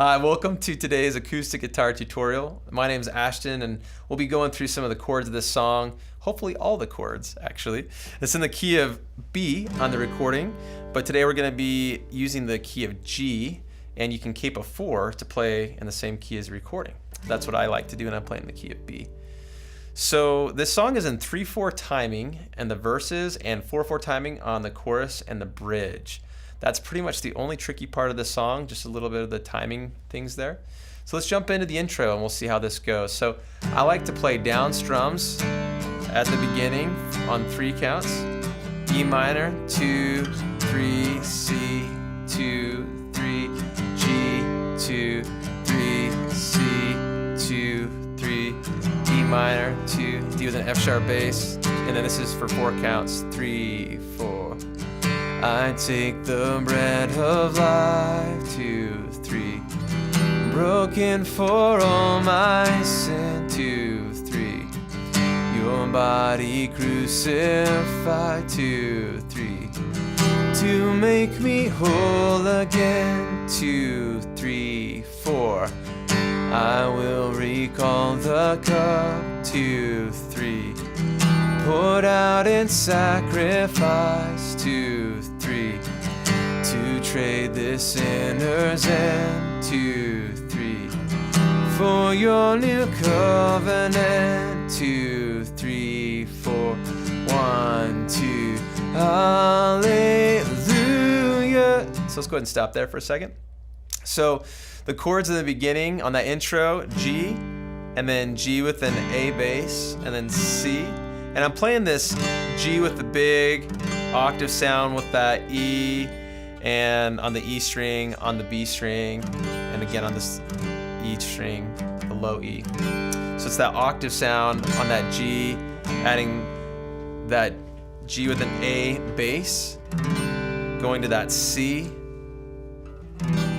Hi, welcome to today's acoustic guitar tutorial. My name is Ashton and we'll be going through some of the chords of this song, hopefully all the chords actually. It's in the key of B on the recording, but today we're going to be using the key of G, and you can cape a 4 to play in the same key as the recording. That's what I like to do when I'm playing the key of B. So this song is in 3/4 timing in the verses and 4/4 timing on the chorus and the bridge. That's pretty much the only tricky part of the song, just a little bit of the timing things there. So let's jump into the intro and we'll see how this goes. So I like to play down strums at the beginning on 3 counts. E minor, 2, 3, C, 2, 3, G, 2, 3, C, 2, 3, E minor, 2, D with an F sharp bass, and then this is for 4 counts, 3, 4. I take the bread of life, 2, 3, broken for all my sin, 2, 3, your body crucified, 2, 3, to make me whole again, 2, 3, 4. I will recall the cup, 2, 3, poured out in sacrifice, 2, 3, to trade this sinner's end, 2, 3, for your new covenant, 2, 3, 4, 1, 2, hallelujah. So let's go ahead and stop there for a second. So the chords in the beginning on that intro, G, and then G with an A bass, and then C. And I'm playing this G with the big octave sound with that E, and on the E string, on the B string, and again on this E string, the low E. So it's that octave sound on that G, adding that G with an A bass, going to that C,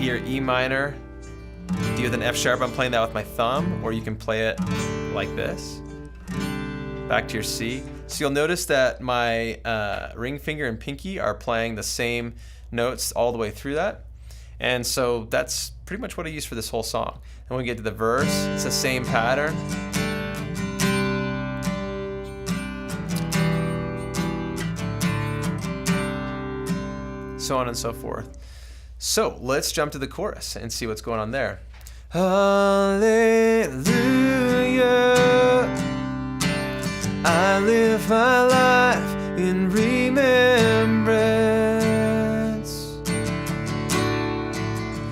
E or E minor, D with an F sharp. I'm playing that with my thumb, or you can play it like this. Back to your C. So you'll notice that my ring finger and pinky are playing the same notes all the way through that. And so that's pretty much what I use for this whole song. And when we get to the verse, it's the same pattern. So on and so forth. So let's jump to the chorus and see what's going on there. Hallelujah, I live my life in remembrance.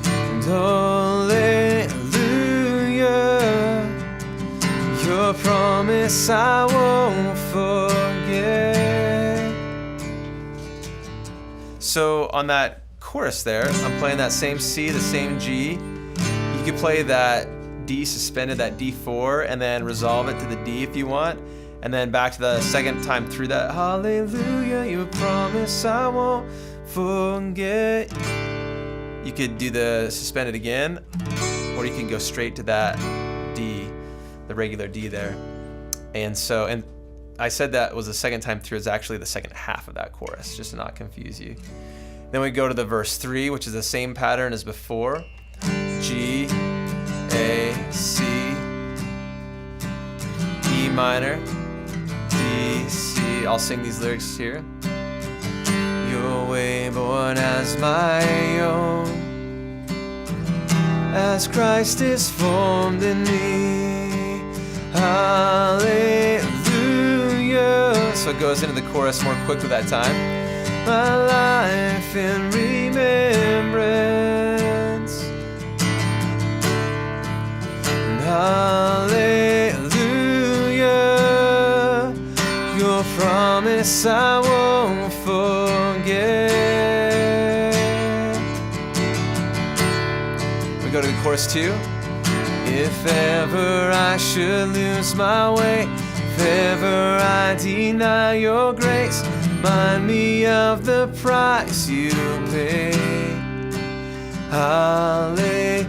And hallelujah, your promise I won't forget. So on that chorus there, I'm playing that same C, the same G. You could play that D suspended, that D4, and then resolve it to the D if you want. And then back to the second time through that, hallelujah, your promise I won't forget. You could do the suspended again, or you can go straight to that D, the regular D there. And I said that was the second time through. It's actually the second half of that chorus, just to not confuse you. Then we go to the verse 3, which is the same pattern as before. G, A, C, E minor, D, C. I'll sing these lyrics here. Your way born as my own, as Christ is formed in me. Hallelujah. So it goes into the chorus more quickly that time. My life in remembrance. Hallelujah, your promise I won't forget. We go to the chorus 2. If ever I should lose my way, if ever I deny your grace, remind me of the price you paid. Hallelujah,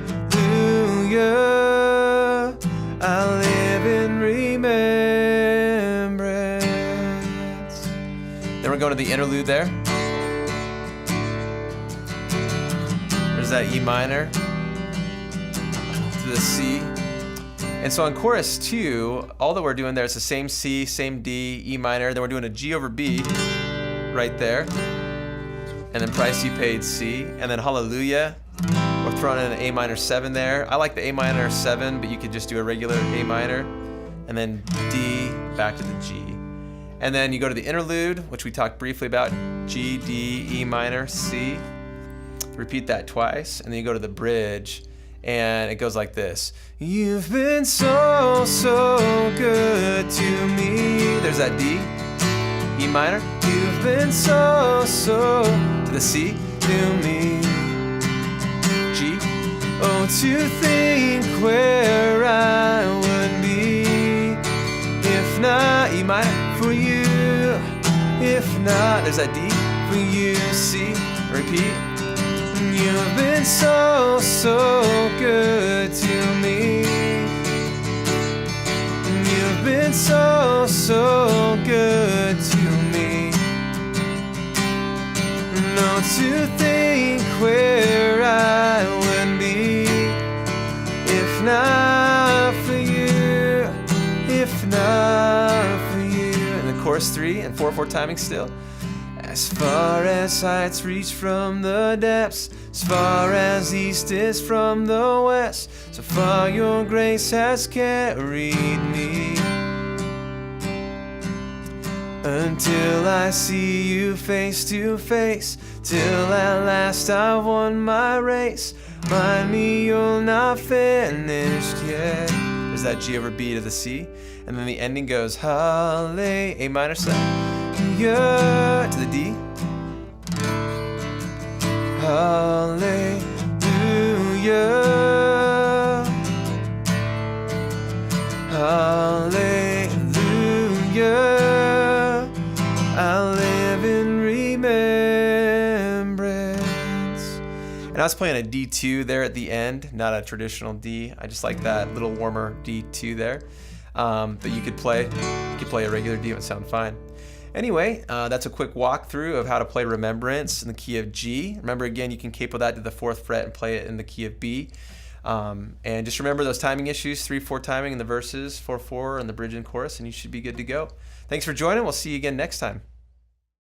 I live in remembrance. Then we're going to the interlude there. There's that E minor. to the C. And so on chorus 2, all that we're doing there is the same C, same D, E minor, then we're doing a G over B right there. And then Price You Paid C, and then Hallelujah. We're throwing in an A minor 7 there. I like the A minor 7, but you could just do a regular A minor. And then D, back to the G. And then you go to the interlude, which we talked briefly about, G, D, E minor, C. Repeat that twice, and then you go to the bridge, and it goes like this. You've been so, so good to me. There's that D, E minor. You've been so, so, to the C, to me. G, oh, to think where I would be if not, E minor, for you. If not, there's that D, for you, C, repeat. You've been so, so good to me. You've been so, so good to me. No, to think where I would be if not for you, if not for you. And the chorus 3 and 4/4 timing still. As far as heights reach from the depths, as far as east is from the west, so far your grace has carried me. Until I see you face to face, till at last I've won my race. Mind me, you're not finished yet. There's that G over B to the C, and then the ending goes Hallelujah, A minor 7. To the D. Hallelujah. Hallelujah. I live in remembrance. And I was playing a D2 there at the end, not a traditional D. I just like that little warmer D2 there. But you could play a regular D, it would sound fine. Anyway, that's a quick walkthrough of how to play Remembrance in the key of G. Remember, again, you can capo that to the 4th fret and play it in the key of B. And just remember those timing issues, 3/4 timing in the verses, 4/4 in the bridge and chorus, and you should be good to go. Thanks for joining. We'll see you again next time.